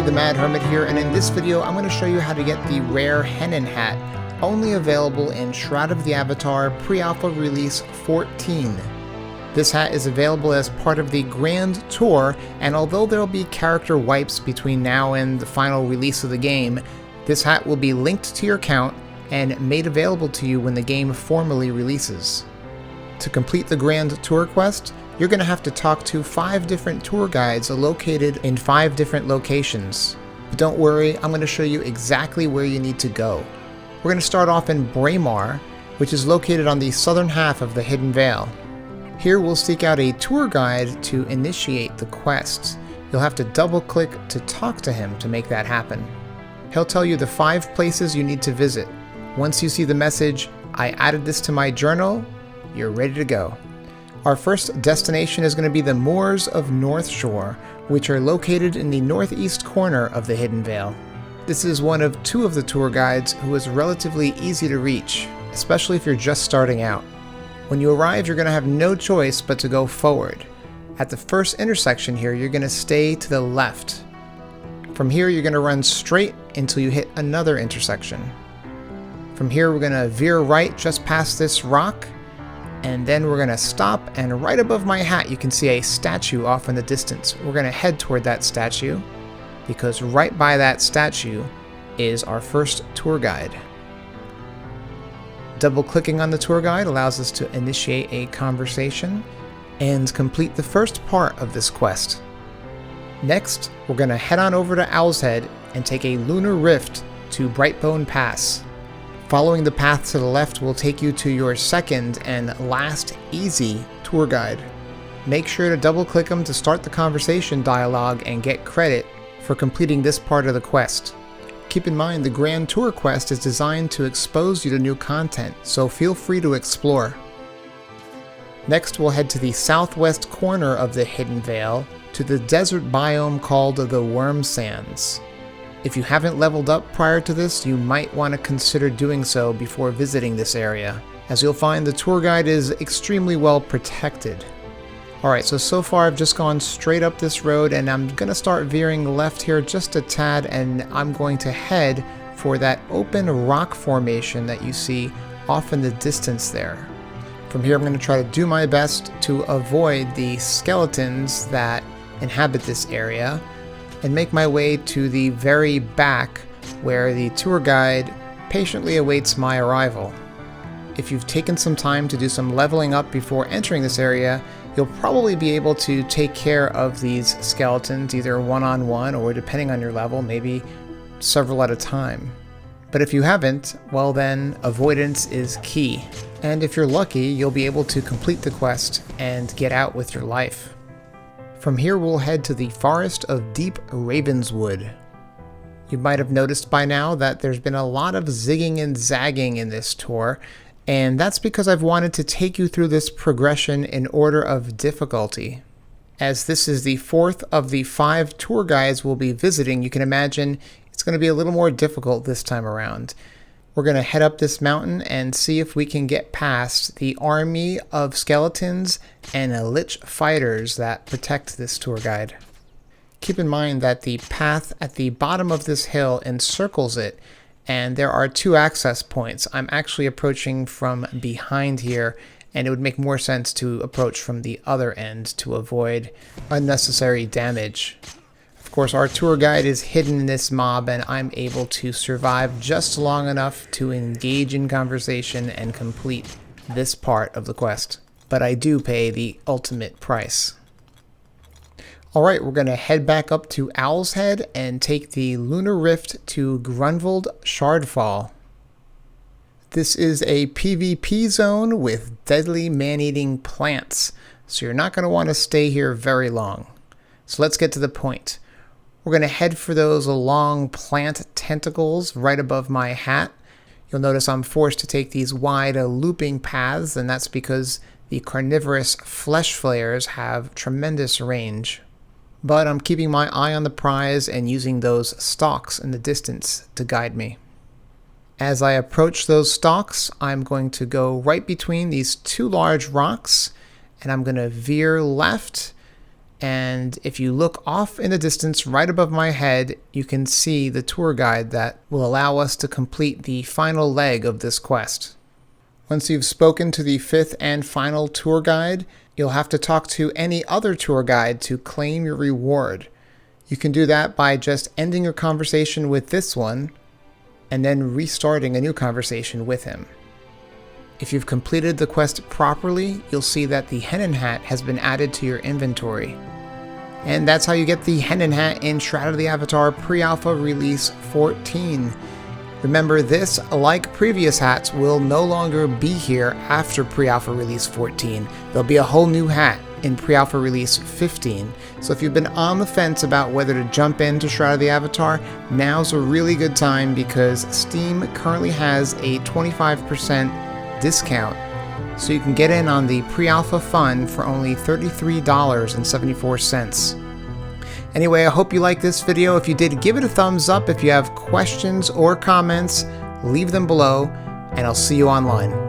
the Mad Hermit here, and in this video I'm going to show you how to get the rare Hennin hat, only available in Shroud of the Avatar Pre Alpha Release 14. This hat is available as part of the Grand Tour, and although there will be character wipes between now and the final release of the game, this hat will be linked to your account and made available to you when the game formally releases. To complete the Grand Tour quest, you're going to have to talk to 5 different tour guides located in 5 different locations. But don't worry, I'm going to show you exactly where you need to go. We're going to start off in Bray Mar, which is located on the southern half of the Hidden Vale. Here we'll seek out a tour guide to initiate the quest. You'll have to double click to talk to him to make that happen. He'll tell you the 5 places you need to visit. Once you see the message, "I added this to my journal," you're ready to go. Our first destination is going to be the Moors of Northshore, which are located in the northeast corner of the Hidden Vale. This is one of 2 of the tour guides who is relatively easy to reach, especially if you're just starting out. When you arrive, you're going to have no choice but to go forward. At the first intersection here, you're going to stay to the left. From here, you're going to run straight until you hit another intersection. From here, we're going to veer right just past this rock, and then we're going to stop, and right above my hat you can see a statue off in the distance. We're going to head toward that statue, because right by that statue is our first tour guide. Double-clicking on the tour guide allows us to initiate a conversation and complete the first part of this quest. Next, we're going to head on over to Owl's Head and take a lunar rift to Brightbone Pass. Following the path to the left will take you to your second and last easy tour guide. Make sure to double-click him to start the conversation dialogue and get credit for completing this part of the quest. Keep in mind the Grand Tour quest is designed to expose you to new content, so feel free to explore. Next we'll head to the southwest corner of the Hidden Vale to the desert biome called the Wyrmsands. If you haven't leveled up prior to this, you might want to consider doing so before visiting this area, as you'll find the tour guide is extremely well protected. Alright, so far I've just gone straight up this road, and I'm going to start veering left here just a tad, and I'm going to head for that open rock formation that you see off in the distance there. From here I'm going to try to do my best to avoid the skeletons that inhabit this area, and make my way to the very back where the tour guide patiently awaits my arrival. If you've taken some time to do some leveling up before entering this area, you'll probably be able to take care of these skeletons either one-on-one or, depending on your level, maybe several at a time. But if you haven't, well then, avoidance is key. And if you're lucky, you'll be able to complete the quest and get out with your life. From here we'll head to the Forest of Deep Ravenswood. You might have noticed by now that there's been a lot of zigging and zagging in this tour, and that's because I've wanted to take you through this progression in order of difficulty. As this is the 4th of the 5 tour guides we'll be visiting, you can imagine it's going to be a little more difficult this time around. We're going to head up this mountain and see if we can get past the army of skeletons and lich fighters that protect this tour guide. Keep in mind that the path at the bottom of this hill encircles it, and there are 2 access points. I'm actually approaching from behind here, and it would make more sense to approach from the other end to avoid unnecessary damage. Of course, our tour guide is hidden in this mob, and I'm able to survive just long enough to engage in conversation and complete this part of the quest. But I do pay the ultimate price. Alright, we're going to head back up to Owl's Head and take the lunar rift to Grunvald Shardfall. This is a PvP zone with deadly man-eating plants, so you're not going to want to stay here very long. So let's get to the point. We're going to head for those long plant tentacles right above my hat. You'll notice I'm forced to take these wide looping paths, and that's because the carnivorous flesh flayers have tremendous range. But I'm keeping my eye on the prize and using those stalks in the distance to guide me. As I approach those stalks, I'm going to go right between these 2 large rocks, and I'm going to veer left and if you look off in the distance right above my head, you can see the tour guide that will allow us to complete the final leg of this quest. Once you've spoken to the 5th and final tour guide, you'll have to talk to any other tour guide to claim your reward. You can do that by just ending your conversation with this one, and then restarting a new conversation with him. If you've completed the quest properly, you'll see that the Hennin hat has been added to your inventory. And that's how you get the Hennin hat in Shroud of the Avatar Pre Alpha Release 14. Remember, this, like previous hats, will no longer be here after Pre Alpha Release 14. There'll be a whole new hat in Pre Alpha Release 15. So if you've been on the fence about whether to jump into Shroud of the Avatar, now's a really good time because Steam currently has a 25% discount, so you can get in on the pre-alpha fun for only $33.74. Anyway, I hope you liked this video. If you did, give it a thumbs up. If you have questions or comments, leave them below, and I'll see you online.